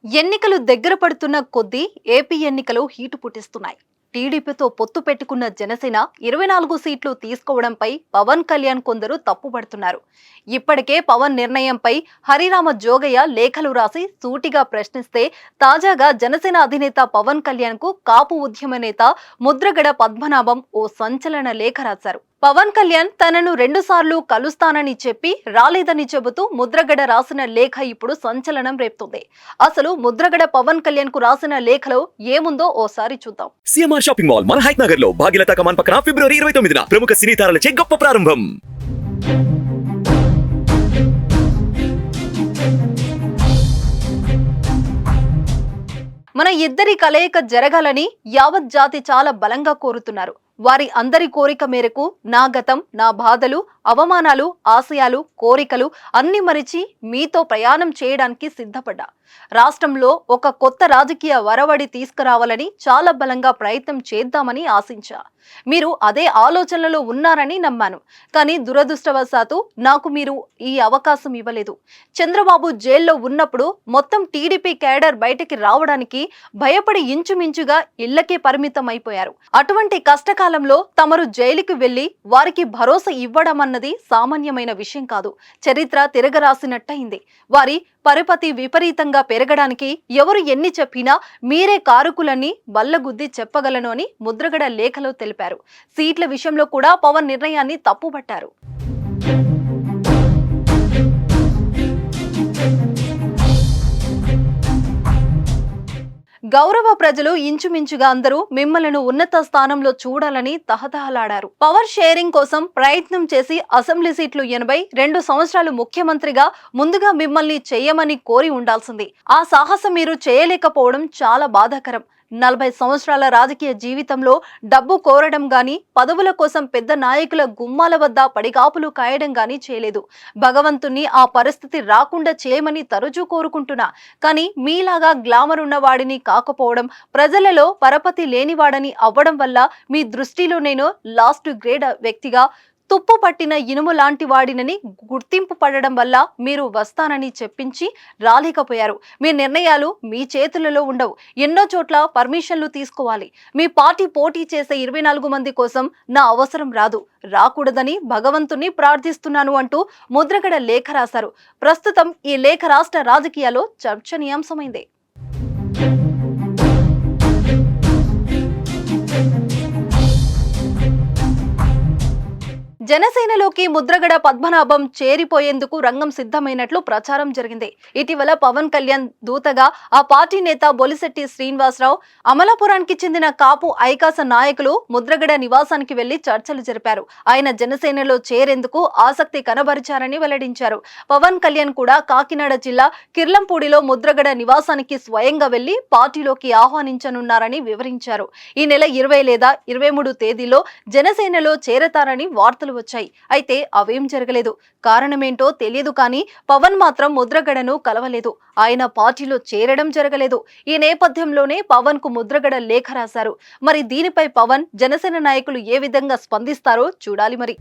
ఎన్నికలు దగ్గర పడుతున్న కొద్దీ ఏపీ ఎన్నికలు హీటు పుట్టిస్తున్నాయి. టీడీపీతో పొత్తు పెట్టుకున్న జనసేన 24 సీట్లు తీసుకోవడంపై పవన్ కళ్యాణ్ కొందరు తప్పుపడుతున్నారు. ఇప్పటికే పవన్ నిర్ణయంపై హరిరామ జోగయ్య లేఖలు రాసి సూటిగా ప్రశ్నిస్తే తాజాగా జనసేన అధినేత పవన్ కళ్యాణ్ కు కాపు ఉద్యమ నేత ముద్రగడ పద్మనాభం ఓ సంచలన లేఖ రాశారు. పవన్ కళ్యాణ్ తనను 2 సార్లు కలుస్తానని చెప్పి రాలేదని చెబుతూ ముద్రగడ రాసిన లేఖ ఇప్పుడు సంచలనం రేపుతుంది. అసలు ముద్రగడ పవన్ కళ్యాణ్ కు రాసిన లేఖలో ఏముందో ఓసారి చూద్దాం. సిఎంఆర్ షాపింగ్ మాల్ మన హైట్ నగర్ లో భాగ్యలత కమాన్ పక్కన ఫిబ్రవరి 29న ప్రముఖ సినీ తారలచే గొప్ప ప్రారంభం. మన ఇద్దరి కలయిక జరగాలని యావత్ జాతి చాలా బలంగా కోరుతున్నారు. వారి అందరి కోరిక మేరకు నా గతం, నా బాధలు, అవమానాలు, ఆశయాలు, కోరికలు అన్ని మరిచి మీతో ప్రయాణం చేయడానికి సిద్ధపడ్డా. రాష్ట్రంలో ఒక కొత్త రాజకీయ వరవడి తీసుకురావాలని చాలా బలంగా ప్రయత్నం చేద్దామని ఆశించా. మీరు అదే ఆలోచనలో ఉన్నారని నమ్మాను. కానీ దురదృష్టవశాత్తు నాకు మీరు ఈ అవకాశం ఇవ్వలేదు. చంద్రబాబు జైల్లో ఉన్నప్పుడు మొత్తం టీడీపీ కేడర్ బయటికి రావడానికి భయపడి ఇంచుమించుగా ఇళ్లకే పరిమితం అయిపోయారు. అటువంటి కష్టకాలంలో తమరు జైలుకి వెళ్లి వారికి భరోసా ఇవ్వడం అన్నది సామాన్యమైన విషయం కాదు. చరిత్ర తిరగరాసినట్టయింది. వారి పరపతి విపరీతంగా పెరగడానికి ఎవరు ఎన్ని చెప్పినా మీరే కారకులని బల్లగుద్ది చెప్పగలను అని ముద్రగడ లేఖలో తెలిపారు. సీట్ల విషయంలో కూడా పవన్ నిర్ణయాన్ని తప్పుపట్టారు. గౌరవ ప్రజలు ఇంచుమించుగా అందరూ మిమ్మల్ని ఉన్నత స్థానంలో చూడాలని తహతహలాడారు. పవర్ షేరింగ్ కోసం ప్రయత్నం చేసి అసెంబ్లీ సీట్లు 80, 2 సంవత్సరాలు ముఖ్యమంత్రిగా ముందుగా మిమ్మల్ని చేయమని కోరి ఉండాల్సింది. ఆ సాహసం మీరు చేయలేకపోవడం చాలా బాధాకరం. 40 సంవత్సరాల రాజకీయ జీవితంలో డబ్బు కోరడం గాని, పదవుల కోసం పెద్ద నాయకుల గుమ్మాల వద్ద పడిగాపులు కాయడం గాని చేయలేదు. భగవంతుణ్ణి ఆ పరిస్థితి రాకుండా చేయమని తరచూ కోరుకుంటున్నా. కానీ మీలాగా గ్లామర్ ఉన్న వాడిని కాకపోవడం, ప్రజలలో పరపతి లేనివాడని అవ్వడం వల్ల మీ దృష్టిలో నేను లాస్ట్ గ్రేడ్ వ్యక్తిగా, తుప్పు పట్టిన ఇనుము లాంటి వాడినని గుర్తింపు పడడం వల్ల మీరు వస్తానని చెప్పించి రాలేకపోయారు. మీ నిర్ణయాలు మీ చేతులలో ఉండవు. ఎన్నో చోట్ల పర్మిషన్లు తీసుకోవాలి. మీ పార్టీ పోటీ చేసే 24 మంది కోసం నా అవసరం రాకూడదని భగవంతుని ప్రార్థిస్తున్నాను అంటూ ముద్రగడ లేఖ రాశారు. ప్రస్తుతం ఈ లేఖ రాష్ట్ర రాజకీయాల్లో చర్చనీయాంశమైంది. జనసేనలోకి ముద్రగడ పద్మనాభం చేరిపోయేందుకు రంగం సిద్ధమైనట్లు ప్రచారం జరిగింది. ఇటీవల పవన్ కళ్యాణ్ దూతగా ఆ పార్టీ నేత బొలిశెట్టి శ్రీనివాసరావు, అమలాపురానికి చెందిన కాపు ఐకాస నాయకులు ముద్రగడ నివాసానికి వెళ్లి చర్చలు జరిపారు. ఆయన జనసేనలో చేరేందుకు ఆసక్తి కనబరిచారని వెల్లడించారు. పవన్ కళ్యాణ్ కూడా కాకినాడ జిల్లా కిర్లంపూడిలో ముద్రగడ నివాసానికి స్వయంగా వెళ్లి పార్టీలోకి ఆహ్వానించనున్నారని వివరించారు. ఈ నెల 20 లేదా 23 తేదీలో జనసేనలో చేరతారని వార్తలు వచ్చాయి. అయితే అవేం జరగలేదు. కారణమేంటో తెలియదు. కానీ పవన్ మాత్రం ముద్రగడను కలవలేదు. ఆయన పార్టీలో చేరడం జరగలేదు. ఈ నేపథ్యంలోనే పవన్ కు ముద్రగడ లేఖ రాశారు. మరి దీనిపై పవన్, జనసేన నాయకులు ఏ విధంగా స్పందిస్తారో చూడాలి మరి.